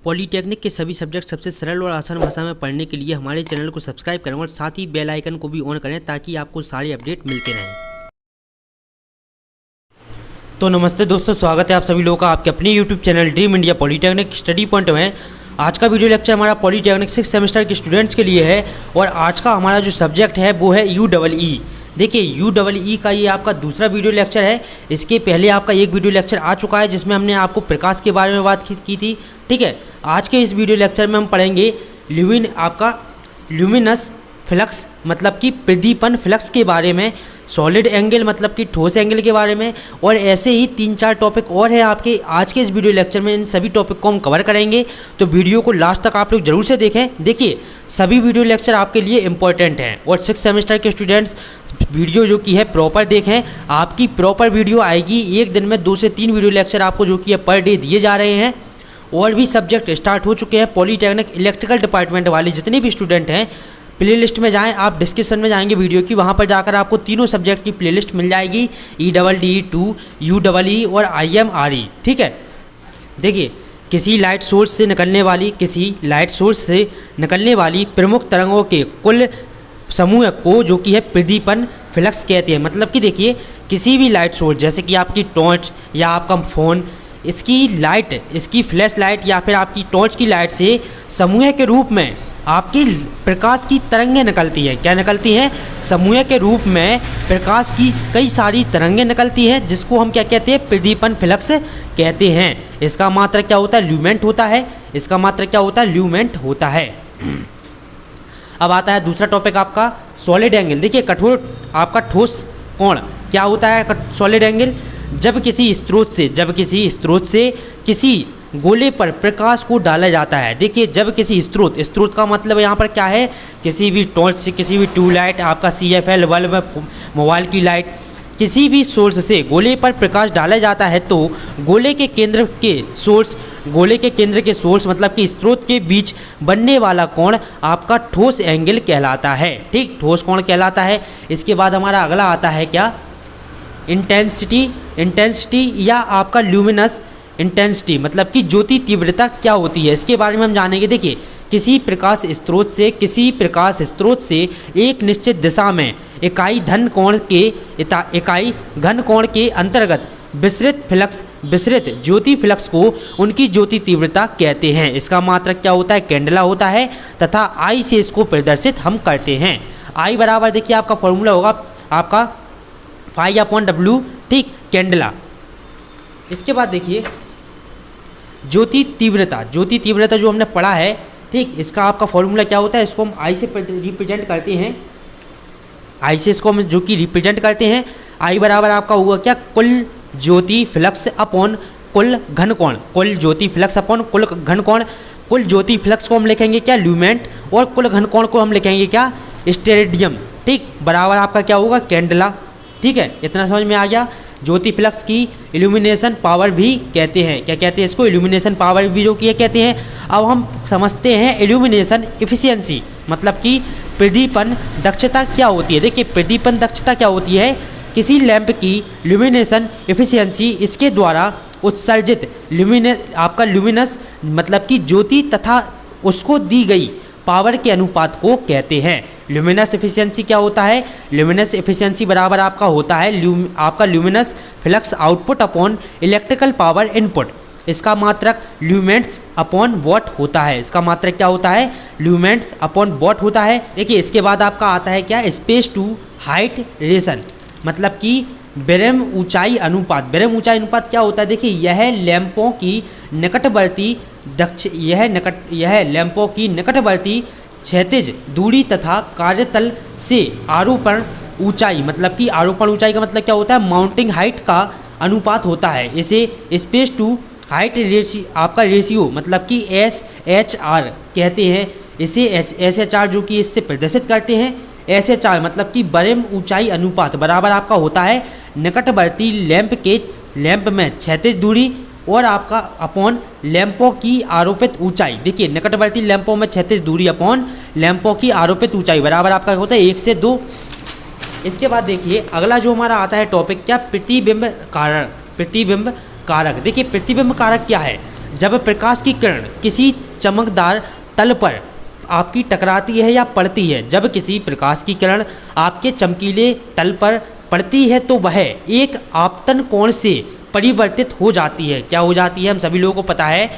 Polytechnic के सभी subject सबसे सरल और आसान भाषा में पढ़ने के लिए हमारे चैनल को सब्सक्राइब करें और साथ ही बेल आइकन को भी ऑन करें ताकि आपको सारे अपडेट मिलते रहें। तो नमस्ते दोस्तों, स्वागत है आप सभी लोगों का आपके अपने YouTube channel dream India polytechnic study point में। आज का वीडियो लेक्चर हमारा पॉलीटेक्निक 6 सेमेस्टर के स्टूडेंट्स के लिए है और आज का हमारा जो सब्जेक्ट है वो है UEE। देखिए UEE का ये आपका दूसरा वीडियो लेक्चर है। इसके पहले आपका एक वीडियो लेक्चर आ चुका है जिसमें हमने आपको प्रकाश के बारे में बात की थी। ठीक है, आज के इस वीडियो लेक्चर में हम पढ़ेंगे ल्यूमिनस फ्लक्स मतलब कि प्रदीपन फ्लक्स के बारे में, सॉलिड एंगल मतलब कि ठोस एंगल के बारे में, और ऐसे ही 3-4 टॉपिक और हैं आपके आज के इस वीडियो लेक्चर में। इन सभी टॉपिक को हम कवर करेंगे, तो वीडियो को लास्ट तक आप लोग जरूर से देखें। देखिए सभी वीडियो लेक्चर आपके लिए इंपॉर्टेंट हैं और 6 सेमेस्टर के स्टूडेंट्स वीडियो जो कि है प्रॉपर देखें। आपकी प्रॉपर वीडियो आएगी, एक दिन में 2 से 3 वीडियो लेक्चर आपको जो कि है पर डे दिए जा रहे हैं। और भी सब्जेक्ट स्टार्ट हो चुके हैं। पॉलीटेक्निक इलेक्ट्रिकल डिपार्टमेंट वाले जितने भी स्टूडेंट हैं, प्लेलिस्ट में जाएं, आप डिस्क्रिप्शन में जाएंगे वीडियो की, वहां पर जाकर आपको तीनों सब्जेक्ट की प्लेलिस्ट मिल जाएगी, EEE2, UEE और IMRE। ठीक है, देखिए किसी लाइट सोर्स से निकलने वाली प्रमुख तरंगों के कुल समूह को जो कि है प्रदीपन फ्लक्स कहते हैं। मतलब कि देखिए किसी भी लाइट सोर्स जैसे कि आपकी टॉर्च या आपका फ़ोन, इसकी फ्लैश लाइट या फिर आपकी टॉर्च की लाइट से समूह के रूप में आपकी प्रकाश की तरंगें निकलती हैं। क्या निकलती हैं? समूह के रूप में प्रकाश की कई सारी तरंगें निकलती हैं, जिसको हम क्या कहते हैं? प्रदीपन फ्लक्स कहते हैं। इसका मात्रक क्या होता है? ल्यूमेंट होता है। अब आता है दूसरा टॉपिक आपका सॉलिड एंगल। देखिए कठोर आपका ठोस कोण क्या होता है? सॉलिड एंगल जब किसी स्रोत से किसी गोले पर प्रकाश को डाला जाता है। देखिए जब किसी स्रोत का मतलब यहाँ पर क्या है? किसी भी टॉर्च से, किसी भी ट्यूबलाइट, आपका CFL बल्ब, मोबाइल की लाइट, किसी भी सोर्स से गोले पर प्रकाश डाला जाता है तो गोले के केंद्र के सोर्स मतलब कि स्रोत के बीच बनने वाला कोण आपका ठोस एंगल कहलाता है। ठीक, ठोस कोण कहलाता है। इसके बाद हमारा अगला आता है क्या? इंटेंसिटी या आपका ल्यूमिनस इंटेंसिटी मतलब कि ज्योति तीव्रता क्या होती है, इसके बारे में हम जानेंगे। देखिए किसी प्रकाश स्रोत से एक निश्चित दिशा में इकाई घन कोण के अंतर्गत विसरित ज्योति फ्लक्स को उनकी ज्योति तीव्रता कहते हैं। इसका मात्रक क्या होता है? कैंडेला होता है तथा I से इसको प्रदर्शित हम करते हैं। I बराबर देखिए आपका फॉर्मूला होगा आपका φ/W। ठीक, कैंडेला। इसके बाद देखिए ज्योति तीव्रता जो हमने पढ़ा है। ठीक, इसका आपका फॉर्मूला क्या होता है? इसको हम I से रिप्रेजेंट करते हैं। I से इसको हम जो कि रिप्रेजेंट करते हैं। I बराबर आपका होगा क्या? कुल ज्योति फ्लक्स अपॉन कुल घन कोण। कुल ज्योति फ्लक्स को हम लिखेंगे क्या? ल्यूमेंट, और कुल घन कोण को हम लिखेंगे क्या? स्टेरेडियम। ठीक, बराबर आपका क्या होगा? कैंडेला। ठीक है, इतना समझ में आ गया। ज्योति फ्लक्स की इल्यूमिनेशन पावर भी कहते हैं। क्या कहते हैं इसको? इल्यूमिनेशन पावर भी जो कि कहते हैं। अब हम समझते हैं इल्यूमिनेशन एफिशिएंसी मतलब कि प्रदीपन दक्षता क्या होती है। देखिए प्रदीपन दक्षता क्या होती है? किसी लैंप की ल्यूमिनेशन एफिशिएंसी इसके द्वारा उत्सर्जित ल्यूमिनस मतलब कि ज्योति तथा उसको दी गई पावर के अनुपात को कहते हैं। ल्यूमिनस एफिशिएंसी क्या होता है? ल्यूमिनस एफिशिएंसी बराबर आपका होता है आपका luminous flux output upon electrical power input. इसका मात्रक ल्यूमेंट्स अपॉन वॉट होता है। इसका मात्रक क्या होता है? ल्यूमेंट्स अपॉन वॉट होता है। देखिए इसके बाद आपका आता है क्या? स्पेस टू हाइट रेशन मतलब कि बेरम ऊंचाई अनुपात क्या होता है? देखिए यह लैंपों की निकटवर्ती क्षैतिज दूरी तथा कार्यतल से आरोपण ऊंचाई मतलब कि आरोपण ऊंचाई का मतलब क्या होता है? माउंटिंग हाइट का अनुपात होता है। इसे स्पेस टू हाइट रेशियो मतलब कि SHR कहते हैं। इसे SHR जो कि इससे प्रदर्शित करते हैं। SHR मतलब कि बरम ऊंचाई अनुपात बराबर आपका होता है निकटवर्ती लैंप में क्षैतिज दूरी और आपका अपॉन लैंपों की आरोपित ऊंचाई। देखिए निकटवर्ती लैंपों में क्षैतिज दूरी अपॉन लैंपों की आरोपित ऊंचाई बराबर आपका होता है 1 से 2। इसके बाद देखिए अगला जो हमारा आता है टॉपिक क्या? प्रतिबिंब कारक। देखिए प्रतिबिंब कारक क्या है? जब प्रकाश की किरण किसी चमकदार तल पर आपकी टकराती है या पड़ती है, जब किसी प्रकाश की किरण आपके चमकीले तल पर पड़ती है तो वह एक आपतन कोण से परिवर्तित हो जाती है। क्या हो जाती है? हम सभी लोगों को पता है,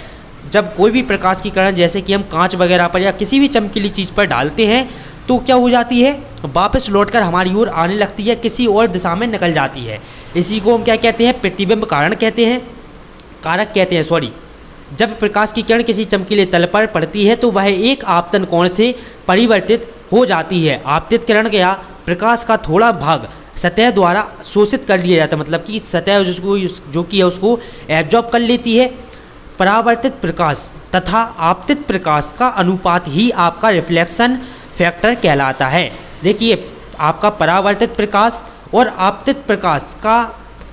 जब कोई भी प्रकाश की किरण जैसे कि हम कांच वगैरह पर या किसी भी चमकीली चीज़ पर डालते हैं तो क्या हो जाती है? वापस लौटकर हमारी ओर आने लगती है, किसी और दिशा में निकल जाती है। इसी को हम क्या कहते हैं? प्रतिबिंब कारण कहते हैं, कारक कहते हैं, सॉरी। जब प्रकाश की किरण किसी चमकीले तल पर पड़ती है तो वह एक आपतन कोण से परिवर्तित हो जाती है। आपतित किरण या प्रकाश का थोड़ा भाग सतह द्वारा शोषित कर लिया जाता है, मतलब कि सतह जिसको जो कि है उसको एब्जॉर्ब कर लेती है। परावर्तित प्रकाश तथा आपतित प्रकाश का अनुपात ही आपका रिफ्लेक्शन फैक्टर कहलाता है। देखिए, आपका परावर्तित प्रकाश और आपतित प्रकाश का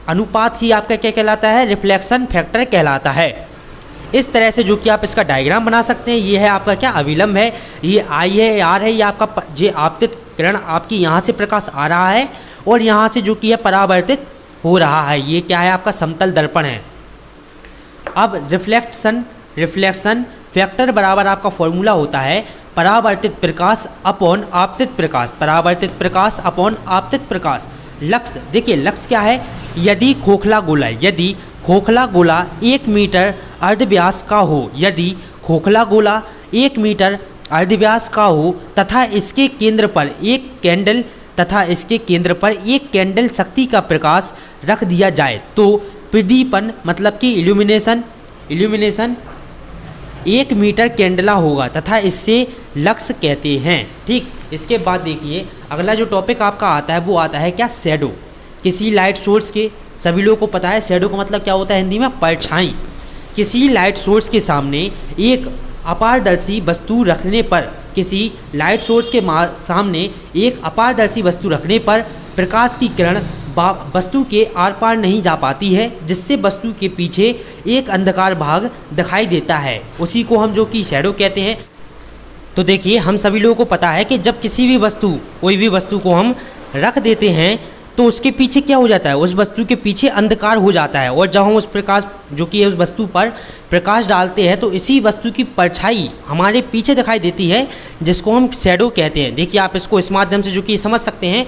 अनुपात ही आपका क्या कहलाता है? रिफ्लेक्शन फैक्टर कहलाता है। इस तरह से जो कि आप इसका डायग्राम बना सकते हैं। ये है आपका क्या? अविलंब है, ये आई है, आर है, ये आपका ये आपतित किरण आपकी यहाँ से प्रकाश आ रहा है और यहाँ से जो कि है परावर्तित हो रहा है। ये क्या है? आपका समतल दर्पण है। अब रिफ्लेक्शन फैक्टर बराबर आपका फॉर्मूला होता है परावर्तित प्रकाश अपॉन आपतित प्रकाश, परावर्तित प्रकाश अपॉन आपतित प्रकाश। लक्ष्य, देखिए लक्ष्य क्या है? यदि खोखला गोला 1 मीटर अर्धव्यास का हो, यदि खोखला गोला 1 मीटर अर्धव्यास का हो तथा इसके केंद्र पर एक कैंडल शक्ति का प्रकाश रख दिया जाए तो प्रदीपन मतलब कि इल्यूमिनेशन 1 मीटर कैंडला होगा तथा इससे लक्स कहते हैं। ठीक, इसके बाद देखिए अगला जो टॉपिक आपका आता है वो आता है क्या? शैडो। किसी लाइट सोर्स के, सभी लोगों को पता है शैडो का मतलब क्या होता है हिंदी में? परछाई। किसी लाइट सोर्स के सामने एक अपारदर्शी वस्तु रखने पर, किसी लाइट सोर्स के सामने एक अपारदर्शी वस्तु रखने पर प्रकाश की किरण वस्तु के आर पार नहीं जा पाती है, जिससे वस्तु के पीछे एक अंधकार भाग दिखाई देता है। उसी को हम जो कि शैडो कहते हैं। तो देखिए, हम सभी लोगों को पता है कि जब किसी भी वस्तु, कोई भी वस्तु को हम रख देते हैं तो उसके पीछे क्या हो जाता है? उस वस्तु के पीछे अंधकार हो जाता है। और जब हम उस प्रकाश जो कि उस वस्तु पर प्रकाश डालते हैं तो इसी वस्तु की परछाई हमारे पीछे दिखाई देती है, जिसको हम शैडो कहते हैं। देखिए, आप इसको इस माध्यम से जो कि समझ सकते हैं।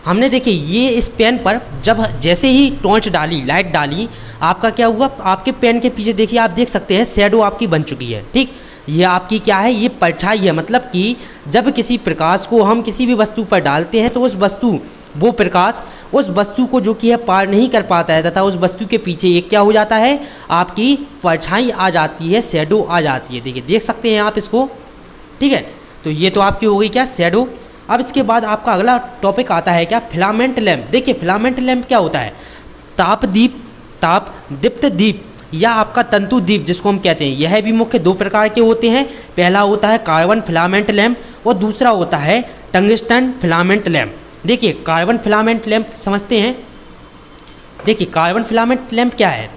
हमने देखिए ये इस पेन पर जब जैसे ही टॉर्च डाली, लाइट डाली, आपका क्या हुआ? आपके पेन के पीछे देखिए, आप देख सकते हैं शैडो आपकी बन चुकी है। ठीक, ये आपकी क्या है? ये परछाई है। मतलब कि जब किसी प्रकाश को हम किसी भी वस्तु पर डालते हैं तो वो प्रकाश उस वस्तु को जो कि है पार नहीं कर पाता है तथा उस वस्तु के पीछे एक क्या हो जाता है? आपकी परछाई आ जाती है, शैडो आ जाती है। देखिए, देख सकते हैं आप इसको। ठीक है, तो ये तो आपकी हो गई क्या? शैडो। अब इसके बाद आपका अगला टॉपिक आता है क्या? Filament lamp. देखिए, फिलामेंट लैंप क्या होता है? ताप दीप्त दीप या आपका तंतु दीप जिसको हम कहते हैं। यह भी मुख्य 2 प्रकार के होते हैं। पहला होता है कार्बन फिलामेंट लैंप और दूसरा होता है टंगस्टन फिलामेंट लैंप। देखिए, कार्बन फिलामेंट लैंप समझते हैं। देखिए, कार्बन फिलामेंट लैंप क्या है?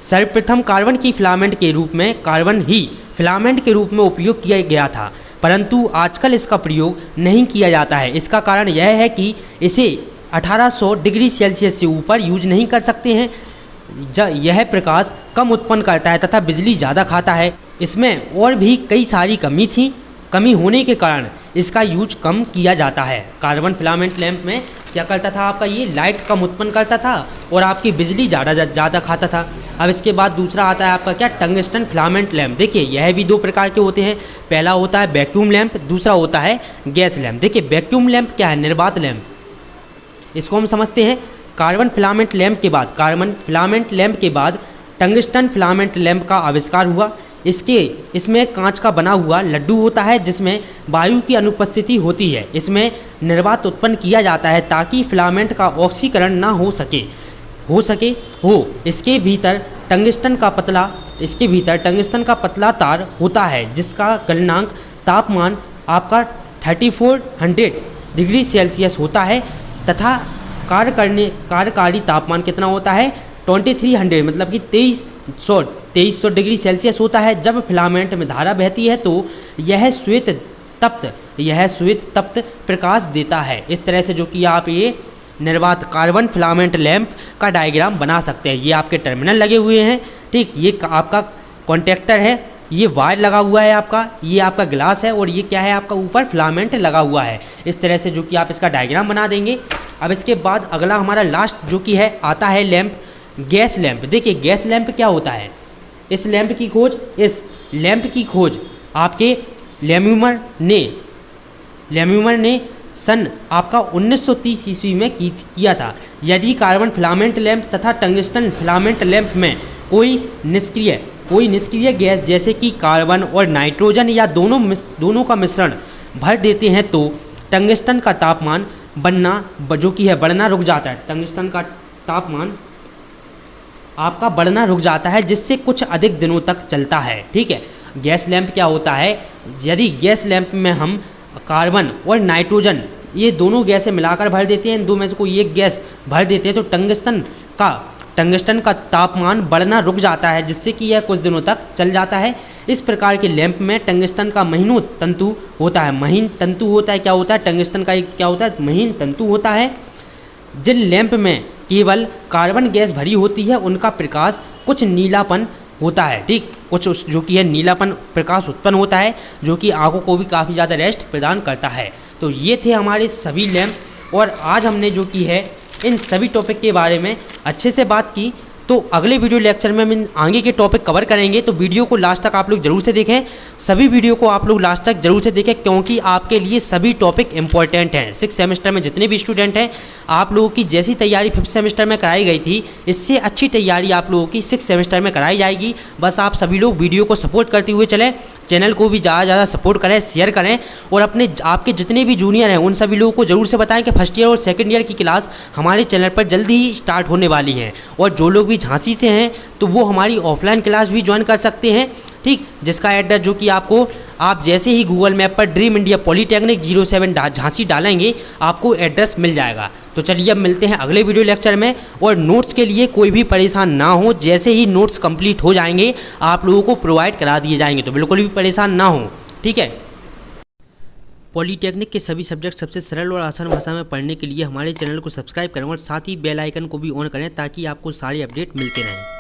सर्वप्रथम कार्बन की फिलामेंट के रूप में, कार्बन ही फिलामेंट के रूप में उपयोग किया गया था, परंतु आजकल इसका प्रयोग नहीं किया जाता है। इसका कारण यह है कि इसे 1800 डिग्री सेल्सियस से ऊपर यूज नहीं कर सकते हैं। यह प्रकाश कम उत्पन्न करता है तथा बिजली ज़्यादा खाता है। इसमें और भी कई सारी कमी होने के कारण इसका यूज कम किया जाता है। कार्बन फिलामेंट लैंप में क्या करता था? आपका ये लाइट कम उत्पन्न करता था और आपकी बिजली ज़्यादा खाता था। अब इसके बाद दूसरा आता है आपका क्या? Tungsten filament lamp. देखिए, यह भी 2 प्रकार के होते हैं। पहला होता है वैक्यूम लैंप, दूसरा होता है गैस लैंप। देखिए, वैक्यूम लैंप क्या है? निर्वात लैंप। इसको हम समझते हैं। कार्बन फिलामेंट लैंप के बाद टंगस्टन फिलामेंट लैंप का आविष्कार हुआ। इसमें कांच का बना हुआ लड्डू होता है जिसमें वायु की अनुपस्थिति होती है। इसमें निर्वात उत्पन्न किया जाता है ताकि फिलामेंट का ऑक्सीकरण ना हो सके। इसके भीतर टंगस्टन का पतला तार होता है जिसका गलनांक तापमान आपका 3400 डिग्री सेल्सियस होता है तथा कार्यकारी तापमान कितना होता है? 2300 मतलब कि 2300 डिग्री सेल्सियस होता है। जब फिलामेंट में धारा बहती है तो यह श्वेत तप्त प्रकाश देता है। इस तरह से जो कि आप ये निर्वात कार्बन फिलामेंट लैंप का डायग्राम बना सकते हैं। ये आपके टर्मिनल लगे हुए हैं। ठीक, ये आपका कॉन्टेक्टर है, ये वायर लगा हुआ है आपका, ये आपका ग्लास है और ये क्या है आपका ऊपर फिलामेंट लगा हुआ है। इस तरह से जो कि आप इसका डायग्राम बना देंगे। अब इसके बाद अगला हमारा लास्ट जो कि है आता है लैंप, गैस लैंप। देखिए गैस लैंप क्या होता है, इस लैंप की खोज आपके लेम्यूमर ने सन आपका 1930 ईस्वी में किया था। यदि कार्बन फिलामेंट लैंप तथा टंगस्टन फिलामेंट लैंप में कोई निष्क्रिय गैस जैसे कि कार्बन और नाइट्रोजन या दोनों का मिश्रण भर देते हैं तो टंगस्टन का तापमान बढ़ना रुक जाता है। टंगस्टन का तापमान आपका बढ़ना रुक जाता है, जिससे कुछ अधिक दिनों तक चलता है। ठीक है, गैस लैंप क्या होता है, यदि गैस लैंप में हम कार्बन और नाइट्रोजन ये दोनों गैसें मिलाकर भर देते हैं, दो में से कोई एक गैस भर देते हैं तो टंगस्टन का तापमान बढ़ना रुक जाता है, जिससे कि यह कुछ दिनों तक चल जाता है। इस प्रकार के लैंप में टंगस्टन का महीन तंतु होता है। महीन तंतु होता है, क्या होता है, टंगस्टन का एक क्या होता है, महीन तंतु होता है। जिन लैंप में केवल कार्बन गैस भरी होती है उनका प्रकाश कुछ नीलापन होता है। ठीक, कुछ जो कि है नीलापन प्रकाश उत्पन्न होता है, जो कि आंखों को भी काफ़ी ज़्यादा रेस्ट प्रदान करता है। तो ये थे हमारे सभी लैंप और आज हमने जो कि है इन सभी टॉपिक के बारे में अच्छे से बात की। तो अगले वीडियो लेक्चर में हम आगे के टॉपिक कवर करेंगे, तो वीडियो को लास्ट तक आप लोग जरूर से देखें। सभी वीडियो को आप लोग लास्ट तक जरूर से देखें, क्योंकि आपके लिए सभी टॉपिक इंपॉर्टेंट हैं। 6th सेमेस्टर में जितने भी स्टूडेंट हैं, आप लोगों की जैसी तैयारी 5th सेमेस्टर में कराई गई थी, इससे अच्छी तैयारी आप लोगों की 6th सेमेस्टर में कराई जाएगी। बस आप सभी लोग वीडियो को सपोर्ट करते हुए चलें, चैनल को भी ज़्यादा से ज़्यादा सपोर्ट करें, शेयर करें और आपके जितने भी जूनियर हैं उन सभी लोगों को ज़रूर से बताएं कि फर्स्ट ईयर और सेकंड ईयर की क्लास हमारे चैनल पर जल्दी ही स्टार्ट होने वाली है। और जो लोग भी झांसी से हैं तो वो हमारी ऑफलाइन क्लास भी ज्वाइन कर सकते हैं। ठीक, जिसका एड्रेस जो कि आप जैसे ही गूगल मैप पर ड्रीम इंडिया पॉलीटेक्निक 07 झांसी डालेंगे आपको एड्रेस मिल जाएगा। तो चलिए अब मिलते हैं अगले वीडियो लेक्चर में। और नोट्स के लिए कोई भी परेशान ना हो, जैसे ही नोट्स कंप्लीट हो जाएंगे आप लोगों को प्रोवाइड करा दिए जाएंगे, तो बिल्कुल भी परेशान ना हो। ठीक है, पॉलीटेक्निक के सभी सब्जेक्ट सबसे सरल और आसान भाषा में पढ़ने के लिए हमारे चैनल को सब्सक्राइब करें और साथ ही बेल आइकन को भी ऑन करें, ताकि आपको सारे अपडेट मिलते रहें।